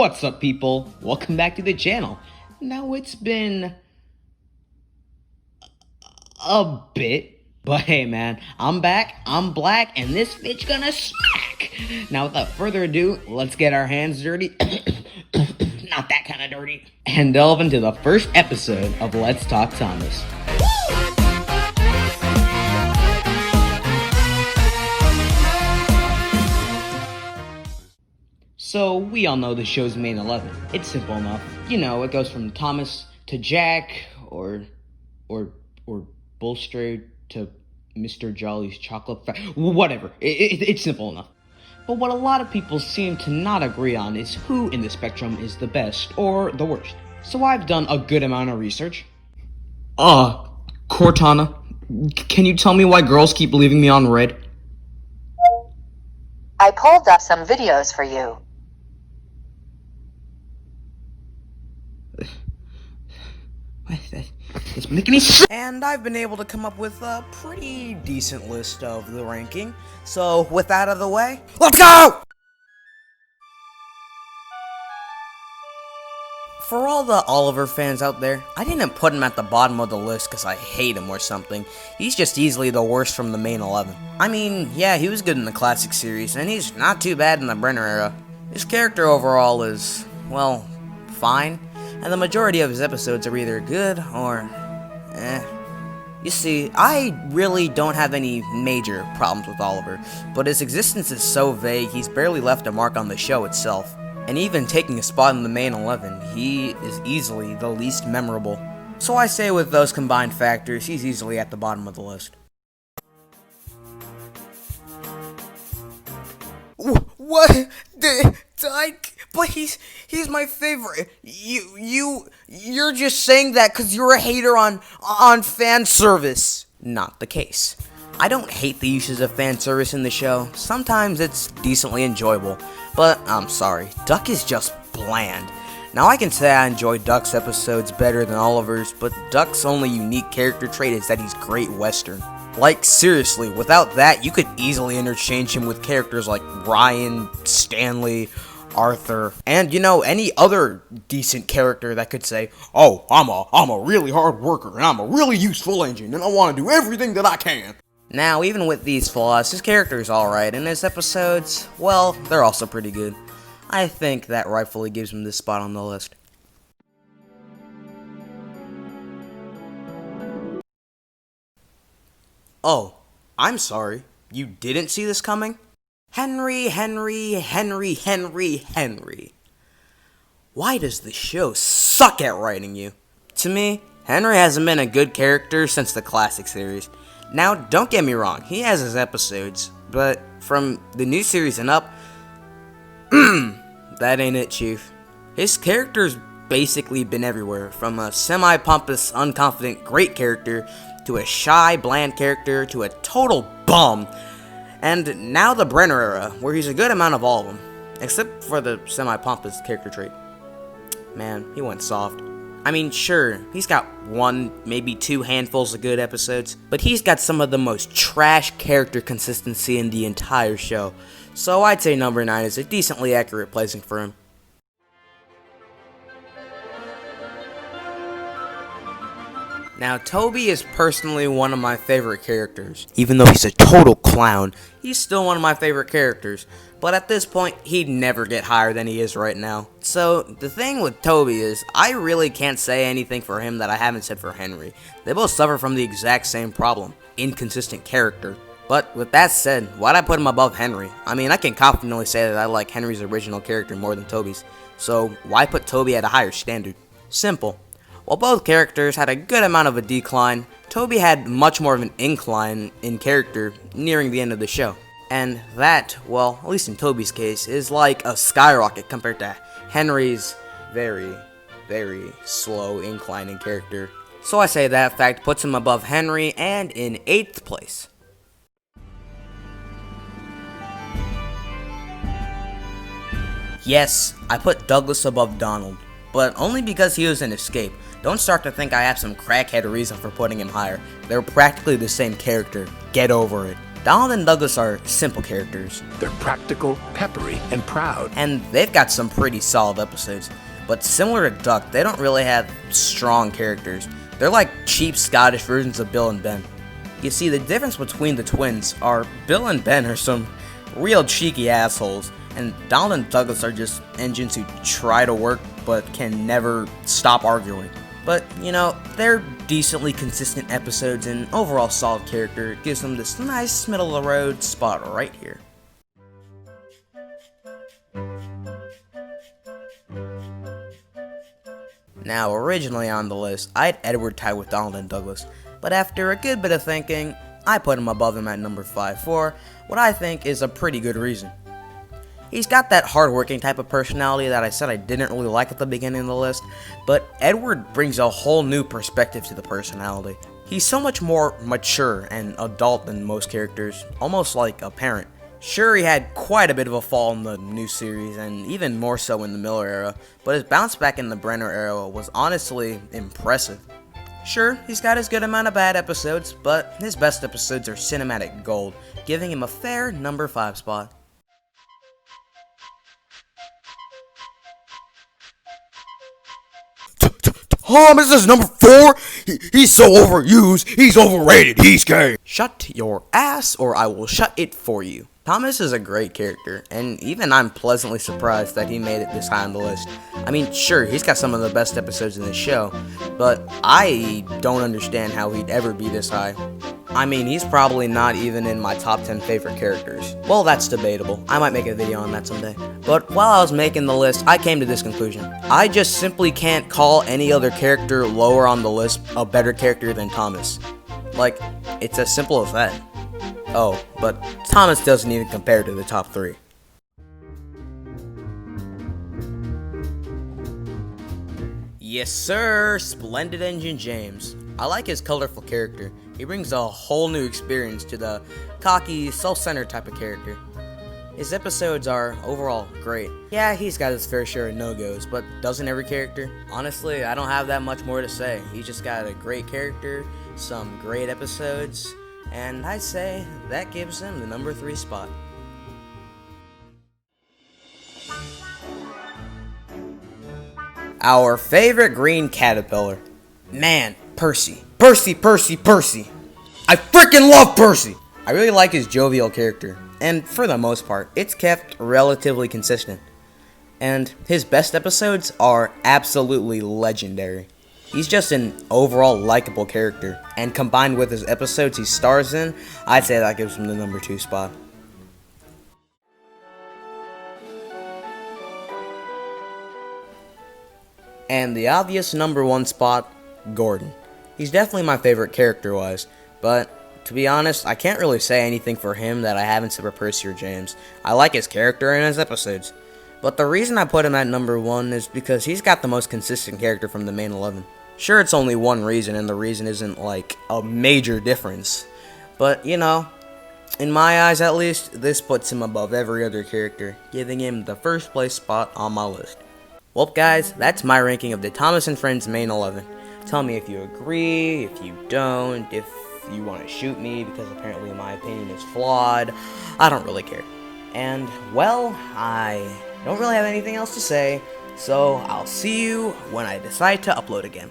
What's up, people? Welcome back to the channel. Now, it's been a bit, but hey man, I'm back, I'm black, and this bitch gonna smack! Now, without further ado, let's get our hands dirty, not that kind of dirty, and delve into the first episode of Let's Talk Thomas. So, we all know the show's main 11. It's simple enough. You know, it goes from Thomas to Jack, or Bulstrode to Mr. Jolly's chocolate whatever. It's simple enough. But what a lot of people seem to not agree on is who in the spectrum is the best or the worst. So I've done a good amount of research. Cortana, can you tell me why girls keep leaving me on red? I pulled up some videos for you. Doesn't make any sense. And I've been able to come up with a pretty decent list of the ranking. So with that out of the way, let's go! For all the Oliver fans out there, I didn't put him at the bottom of the list because I hate him or something. He's just easily the worst from the main 11. I mean, yeah, he was good in the classic series, and he's not too bad in the Brenner era. His character overall is, well, fine, and the majority of his episodes are either good or You see, I really don't have any major problems with Oliver, but his existence is so vague he's barely left a mark on the show itself. And even taking a spot in the main 11, he is easily the least memorable. So I say with those combined factors, he's easily at the bottom of the list. What? But he's my favorite. You're just saying that because you're a hater on fan service. Not the case. I don't hate the uses of fan service in the show. Sometimes it's decently enjoyable, but I'm sorry, Duck is just bland. Now I can say I enjoy Duck's episodes better than Oliver's, but Duck's only unique character trait is that he's great Western. Like, seriously, without that, you could easily interchange him with characters like Ryan, Stanley, Arthur, and, you know, any other decent character that could say, oh, I'm a really hard worker, and I'm a really useful engine, and I want to do everything that I can. Now, even with these flaws, his character is alright, and his episodes, well, they're also pretty good. I think that rightfully gives him this spot on the list. Oh, I'm sorry. You didn't see this coming? Henry. Why does the show suck at writing you? To me, Henry hasn't been a good character since the classic series. Now, don't get me wrong, he has his episodes, but from the new series and up, that ain't it, Chief. His character's basically been everywhere, from a semi-pompous, unconfident, great character, to a shy, bland character, to a total bum, and now the Brenner era, where he's a good amount of all of them, except for the semi-pompous character trait. Man, he went soft. I mean, sure, he's got one, maybe two handfuls of good episodes, but he's got some of the most trash character consistency in the entire show, so I'd say number 9 is a decently accurate placing for him. Now, Toby is personally one of my favorite characters. Even though he's a total clown, he's still one of my favorite characters. But at this point, he'd never get higher than he is right now. So, the thing with Toby is, I really can't say anything for him that I haven't said for Henry. They both suffer from the exact same problem, inconsistent character. But with that said, why'd I put him above Henry? I mean, I can confidently say that I like Henry's original character more than Toby's. So, why put Toby at a higher standard? Simple. While both characters had a good amount of a decline, Toby had much more of an incline in character nearing the end of the show. And that, well, at least in Toby's case, is like a skyrocket compared to Henry's very, very slow incline in character. So I say that fact puts him above Henry and in 8th place. Yes, I put Douglas above Donald, but only because he was an escape. Don't start to think I have some crackhead reason for putting him higher. They're practically the same character. Get over it. Donald and Douglas are simple characters. They're practical, peppery, and proud. And they've got some pretty solid episodes. But similar to Duck, they don't really have strong characters. They're like cheap Scottish versions of Bill and Ben. You see, the difference between the twins are Bill and Ben are some real cheeky assholes, and Donald and Douglas are just engines who try to work but can never stop arguing. But, you know, they're decently consistent episodes, and overall solid character gives them this nice middle-of-the-road spot right here. Now, originally on the list, I had Edward tied with Donald and Douglas, but after a good bit of thinking, I put him above him at number 5 for what I think is a pretty good reason. He's got that hardworking type of personality that I said I didn't really like at the beginning of the list, but Edward brings a whole new perspective to the personality. He's so much more mature and adult than most characters, almost like a parent. Sure, he had quite a bit of a fall in the new series, and even more so in the Miller era, but his bounce back in the Brenner era was honestly impressive. Sure, he's got his good amount of bad episodes, but his best episodes are cinematic gold, giving him a fair number 5 spot. Thomas is number 4? He's so overused, he's overrated, he's gay. Shut your ass, or I will shut it for you. Thomas is a great character, and even I'm pleasantly surprised that he made it this high on the list. I mean, sure, he's got some of the best episodes in the show, but I don't understand how he'd ever be this high. I mean, he's probably not even in my top 10 favorite characters. Well, that's debatable. I might make a video on that someday. But while I was making the list, I came to this conclusion. I just simply can't call any other character lower on the list a better character than Thomas. Like, it's as simple as that. Oh, but Thomas doesn't even compare to the top 3. Yes sir, Splendid Engine James. I like his colorful character. He brings a whole new experience to the cocky, self-centered type of character. His episodes are overall great. Yeah, he's got his fair share of no-goes, but doesn't every character? Honestly, I don't have that much more to say. He's just got a great character, some great episodes, and I'd say that gives him the number 3 spot. Our favorite green caterpillar. Man, Percy. Percy. I freaking love Percy! I really like his jovial character, and for the most part, it's kept relatively consistent. And his best episodes are absolutely legendary. He's just an overall likable character, and combined with his episodes he stars in, I'd say that gives him the number 2 spot. And the obvious number 1 spot, Gordon. He's definitely my favorite character-wise, but to be honest, I can't really say anything for him that I haven't said for Percy or James. I like his character and his episodes. But the reason I put him at number 1 is because he's got the most consistent character from the main 11. Sure, it's only one reason, and the reason isn't, like, a major difference. But, you know, in my eyes at least, this puts him above every other character, giving him the first place spot on my list. Well, guys, that's my ranking of the Thomas and Friends main 11. Tell me if you agree, if you don't, if you want to shoot me, because apparently my opinion is flawed. I don't really care. And, well, I don't really have anything else to say, so I'll see you when I decide to upload again.